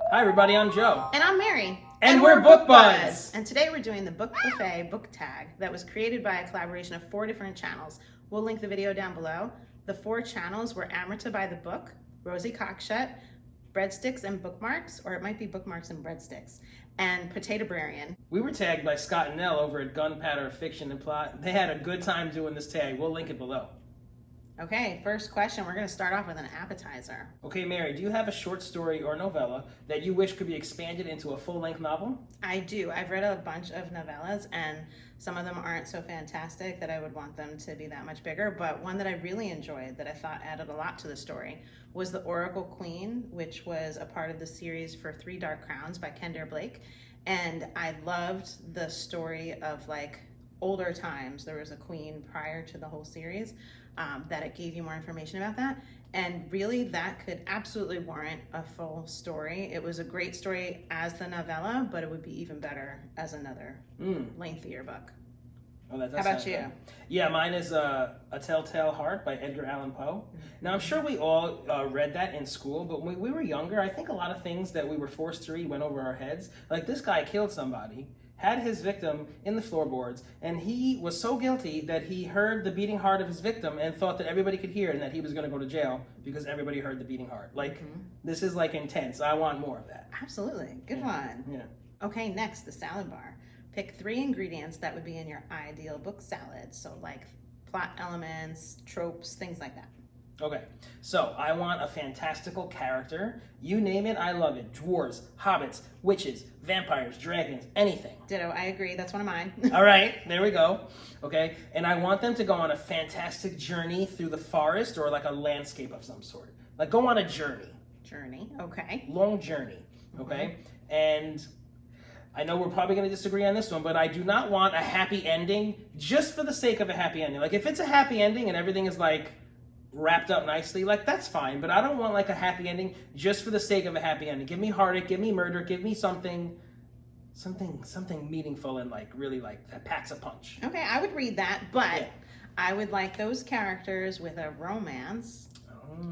Hi everybody, I'm Joe. And I'm Mary. And we're Bookbuds. And today we're doing the Book Buffet book tag that was created by a collaboration of 4 different channels. We'll link the video down below. The 4 channels were Amrita by the Book, Rosie Cockshutt, Breadsticks and Bookmarks, or it might be Bookmarks and Breadsticks, and Potatobrarian. We were tagged by Scott and Nell over at Gunpowder Fiction and Plot. They had a good time doing this tag. We'll link it below. Okay, first question. We're going to start off with an appetizer. Okay, Mary, do you have a short story or novella that you wish could be expanded into a full-length novel? I do. I've read a bunch of novellas, and some of them aren't so fantastic that I would want them to be that much bigger, but one that I really enjoyed that I thought added a lot to the story was The Oracle Queen, which was a part of the series for 3 Dark Crowns by Kendare Blake. And I loved the story of like older times. There was a queen prior to the whole series. That it gave you more information about that. And really that could absolutely warrant a full story. It was a great story as the novella, but it would be even better as another lengthier book. Oh, that does How about sound you? good. Yeah, mine is A Telltale Heart by Edgar Allan Poe. Now, I'm sure we all read that in school, but when we were younger, I think a lot of things that we were forced to read went over our heads. Like, this guy killed somebody, had his victim in the floorboards, and he was so guilty that he heard the beating heart of his victim and thought that everybody could hear it and that he was going to go to jail because everybody heard the beating heart. Like, this is like intense. I want more of that. Absolutely. Good one. Yeah. Okay, next, the salad bar. Pick 3 ingredients that would be in your ideal book salad. So like plot elements, tropes, things like that. Okay, so I want a fantastical character. You name it, I love it. Dwarves, hobbits, witches, vampires, dragons, anything. Ditto, I agree. That's one of mine. All right, there we go. Okay, and I want them to go on a fantastic journey through the forest or like a landscape of some sort. Like go on a journey. Journey, okay. Long journey, okay? And I know we're probably going to disagree on this one, but I do not want a happy ending just for the sake of a happy ending. Like if it's a happy ending and everything is like wrapped up nicely, like that's fine, but I don't want like a happy ending just for the sake of a happy ending. Give me heartache, give me murder, give me something meaningful and like really like that packs a punch. Okay, I would read that, but I would like those characters with a romance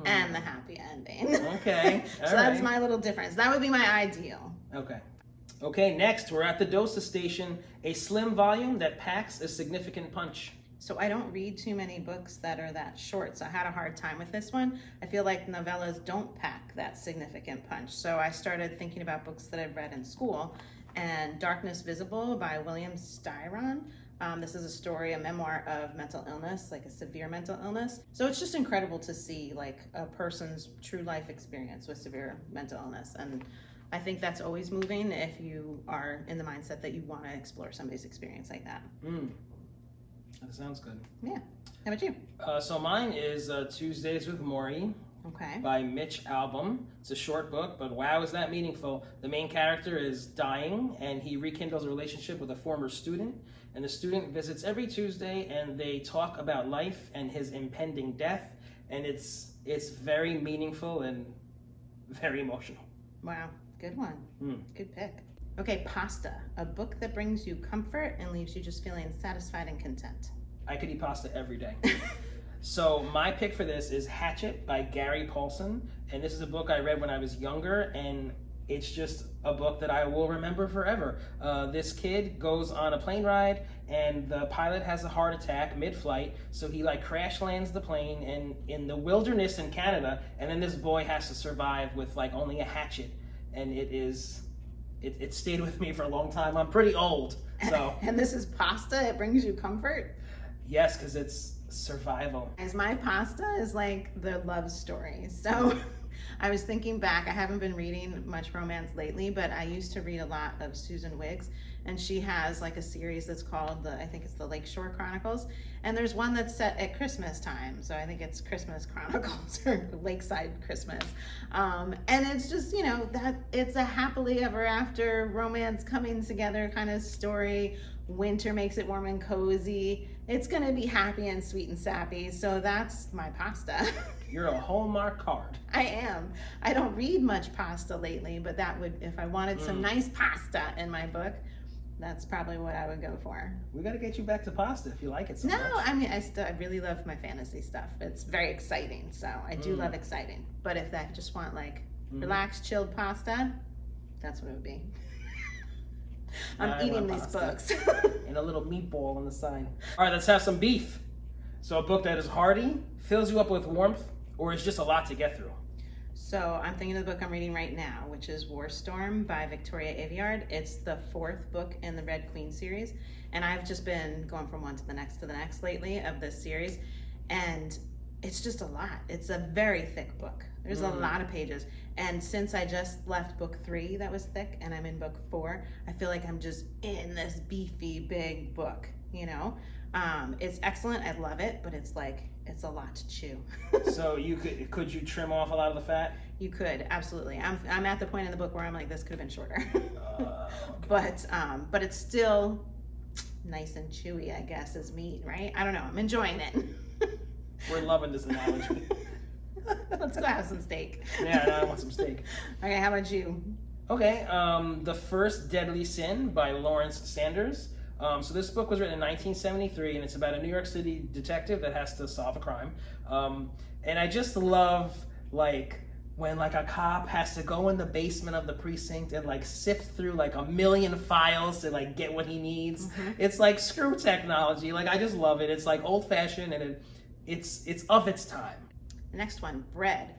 and the happy ending. Okay. So that's my little difference. That would be my ideal. Okay. Okay, next we're at the DOSA Station, a slim volume that packs a significant punch. So I don't read too many books that are that short, so I had a hard time with this one. I feel like novellas don't pack that significant punch. So I started thinking about books that I've read in school, and Darkness Visible by William Styron. This is a story, a memoir of mental illness, like a severe mental illness. So it's just incredible to see like a person's true life experience with severe mental illness. And I think that's always moving if you are in the mindset that you want to explore somebody's experience like that. That sounds good. Yeah. How about you? So mine is Tuesdays with Maury by Mitch Albom. It's a short book, but wow, is that meaningful. The main character is dying, and he rekindles a relationship with a former student, and the student visits every Tuesday, and they talk about life and his impending death, and it's very meaningful and very emotional. Wow. Good one. Good pick. Okay, Pasta, a book that brings you comfort and leaves you just feeling satisfied and content. I could eat pasta every day. So my pick for this is Hatchet by Gary Paulson, and this is a book I read when I was younger, and it's just a book that I will remember forever. This kid goes on a plane ride, and the pilot has a heart attack mid-flight, so he like crash lands the plane in the wilderness in Canada, and then this boy has to survive with like only a hatchet, and it stayed with me for a long time. I'm pretty old, so. And this is Pasta, it brings you comfort? Yes, because it's survival. As my Pasta is like the love story. So I was thinking back, I haven't been reading much romance lately, but I used to read a lot of Susan Wiggs, and she has like a series that's called I think it's the Lakeshore Chronicles, and there's one that's set at Christmas time, so I think it's Christmas Chronicles or Lakeside Christmas, and it's just, you know, that it's a happily ever after romance coming together kind of story. Winter makes it warm and cozy. It's gonna be happy and sweet and sappy, so that's my Pasta. You're a Hallmark card. I am. I don't read much pasta lately, but that would, if I wanted some nice pasta in my book, that's probably what I would go for. We got to get you back to pasta if you like it so No, much. I mean, I really love my fantasy stuff. It's very exciting, so I do love exciting. But if I just want like relaxed, chilled pasta, That's what it would be. Now I I'm eating want these pasta. books. And a little meatball on the side. All right, let's have some beef. So a book that is hearty, fills you up with warmth, or is just a lot to get through. So I'm thinking of the book I'm reading right now, which is War Storm by Victoria Aveyard. It's the 4th book in the Red Queen series. And I've just been going from one to the next lately of this series. And it's just a lot. It's a very thick book. There's a lot of pages. And since I just left book 3 that was thick and I'm in book 4, I feel like I'm just in this beefy big book, you know? It's excellent. I love it, but it's a lot to chew. So could you trim off a lot of the fat? You could, absolutely. I'm at the point in the book where I'm like, this could have been shorter. Okay. But it's still nice and chewy, I guess, as meat, right? I don't know. I'm enjoying it. We're loving this analogy. Let's go have some steak. Yeah, now I want some steak. Okay, how about you? Okay, The First Deadly Sin by Lawrence Sanders. So this book was written in 1973, and it's about a New York City detective that has to solve a crime. And I just love, like, when, like, a cop has to go in the basement of the precinct and, like, sift through, like, 1,000,000 files to, like, get what he needs. It's, like, screw technology. Like, I just love it. It's, like, old-fashioned, and it's of its time. The next one, bread.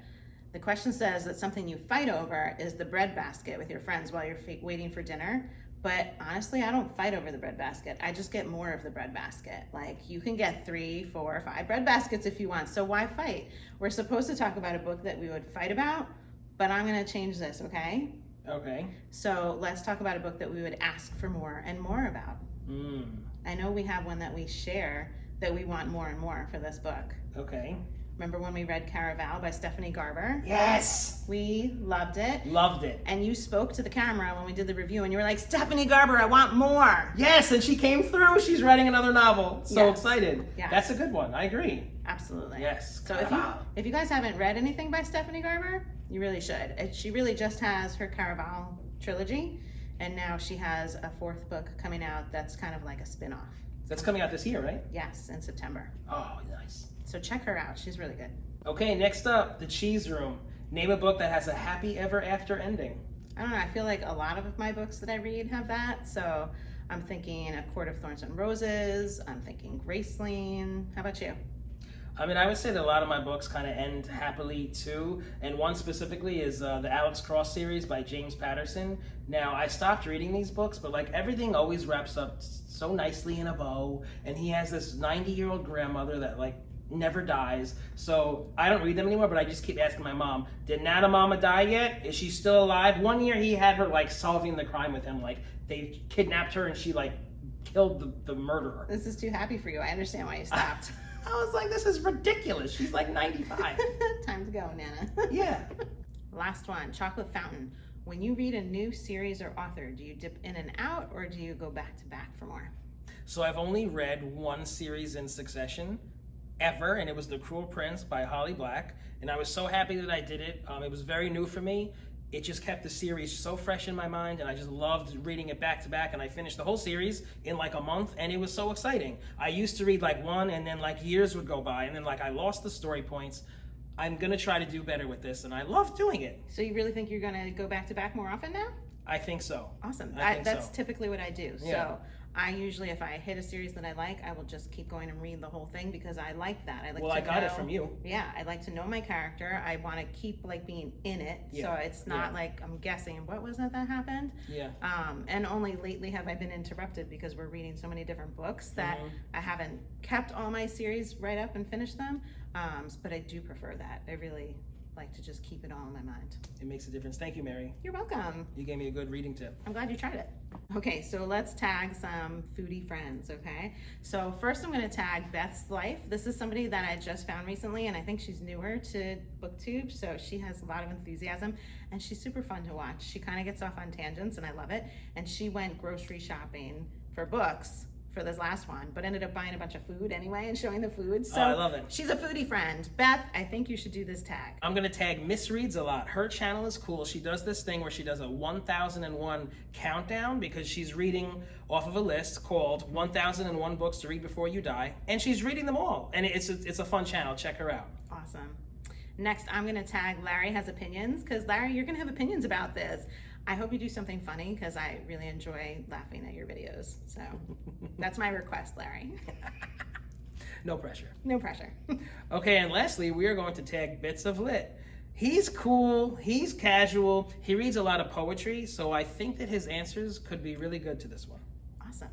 The question says that something you fight over is the bread basket with your friends while you're waiting for dinner. But honestly, I don't fight over the bread basket. I just get more of the bread basket. Like, you can get 3, 4, 5 bread baskets if you want. So why fight? We're supposed to talk about a book that we would fight about, but I'm going to change this, okay? Okay. So let's talk about a book that we would ask for more and more about. I know we have one that we share that we want more and more for this book. Okay. Remember when we read Caraval by Stephanie Garber? Yes! We loved it. Loved it. And you spoke to the camera when we did the review and you were like, Stephanie Garber, I want more. Yes, and she came through. She's writing another novel. So excited. Yes. That's a good one. I agree. Absolutely. Yes. So if you guys haven't read anything by Stephanie Garber, you really should. She really just has her Caraval trilogy, and now she has a 4th book coming out that's kind of like a spin-off. That's coming out this year, right? Yes, in September. Oh, nice. So check her out. She's really good. Okay, next up, The Cheese Room. Name a book that has a happy ever after ending. I don't know. I feel like a lot of my books that I read have that. So I'm thinking A Court of Thorns and Roses. I'm thinking Graceling. How about you? I mean, I would say that a lot of my books kind of end happily too, and one specifically is the Alex Cross series by James Patterson. Now, I stopped reading these books, but like everything always wraps up so nicely in a bow, and he has this 90-year-old grandmother that like never dies. So I don't read them anymore, but I just keep asking my mom, did Nana Mama die yet? Is she still alive? One year he had her like solving the crime with him, like they kidnapped her and she like killed the murderer. This is too happy for you. I understand why you stopped. I was like, this is ridiculous. She's like 95. Time to go, Nana. Yeah. Last one, Chocolate Fountain. When you read a new series or author, do you dip in and out or do you go back to back for more? So I've only read one series in succession ever, and it was The Cruel Prince by Holly Black. And I was so happy that I did it. It was very new for me. It just kept the series so fresh in my mind, and I just loved reading it back to back, and I finished the whole series in like a month, and it was so exciting. I used to read like one, and then like years would go by, and then like I lost the story points. I'm gonna try to do better with this, and I love doing it. So you really think you're gonna go back to back more often now? I think so. Awesome. I think that's so. typically what I do. Yeah. So I usually, if I hit a series that I like, I will just keep going and read the whole thing because I like that. I got it from you. Yeah, I like to know my character. I want to keep like being in it. Yeah. So it's not like I'm guessing what was it that happened. Yeah. And only lately have I been interrupted because we're reading so many different books that I haven't kept all my series right up and finished them. But I do prefer that. I really like to just keep it all in my mind. It makes a difference. Thank you, Mary. You're welcome. You gave me a good reading tip. I'm glad you tried it. Okay, so let's tag some foodie friends, okay? So first I'm gonna tag Beth's Life. This is somebody that I just found recently, and I think she's newer to BookTube, so she has a lot of enthusiasm, and she's super fun to watch. She kind of gets off on tangents, and I love it. And she went grocery shopping for books for this last one, but ended up buying a bunch of food anyway and showing the food. So I love it. She's a foodie friend. Beth, I think you should do this tag. I'm gonna tag Miss Reads a lot. Her channel is cool. She does this thing where she does a 1001 countdown because she's reading off of a list called 1001 Books to Read Before You Die, and she's reading them all. And it's a fun channel. Check her out. Awesome. Next, I'm gonna tag Larry Has Opinions, because Larry, you're gonna have opinions about this. I hope you do something funny because I really enjoy laughing at your videos. So that's my request, Larry. No pressure. No pressure. Okay, and lastly, we are going to tag Bits of Lit. He's cool, he's casual, he reads a lot of poetry, so I think that his answers could be really good to this one. Awesome.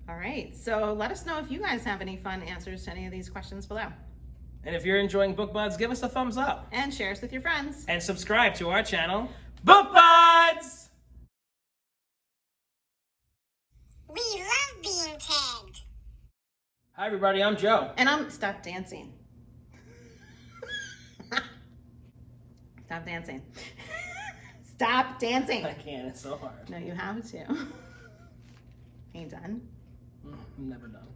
All right, so let us know if you guys have any fun answers to any of these questions below. And if you're enjoying Bookbuds, give us a thumbs up. And share us with your friends. And subscribe to our channel, Bookbuds! We love being tagged. Hi everybody, I'm Joe. And I'm, stop dancing. Stop dancing. Stop dancing. I can't, it's so hard. No, you have to. Are you done? I'm never done.